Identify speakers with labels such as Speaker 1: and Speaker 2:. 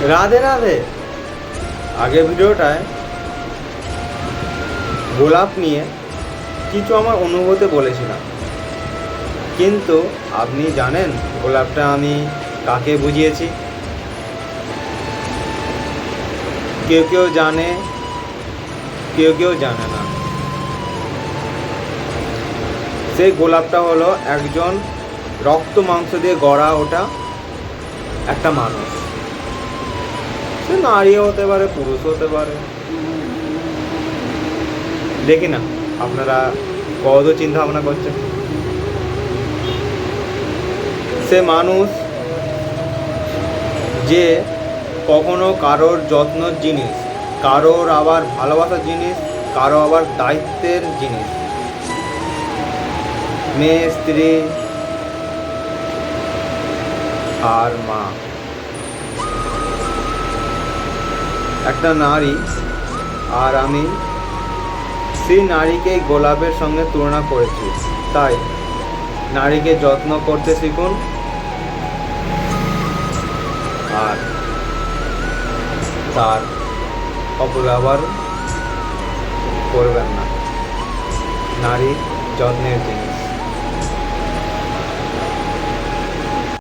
Speaker 1: রাধে রাধে। আগের ভিডিওটায় গোলাপ নিয়ে কিছু আমার অনুভূতি বলেছিলাম, কিন্তু আপনি জানেন গোলাপটা আমি কাকে বুঝিয়েছি? কেউ কেউ জানে, কেউ কেউ জানে না। সেই গোলাপটা হলো একজন রক্ত মাংস দিয়ে গড়া ওঠা একটা মানুষ। সে নারীও হতে পারে, পুরুষ হতে পারে। দেখি না আপনারা কত চিন্তা ভাবনা করছেন। সে মানুষ যে কখনো কারোর যত্নর জিনিস, কারোর আবার ভালোবাসার জিনিস, কারো আবার দায়িত্বের জিনিস, মেয়ে, স্ত্রী আর মা। একটা নারী, আর আমি সেই নারীকে গোলাপের সঙ্গে তুলনা করেছি। তাই নারীকে যত্ন করতে শিখুন, আর তার অপব্যবহার করবেন না। নারী যত্নের জিনিস।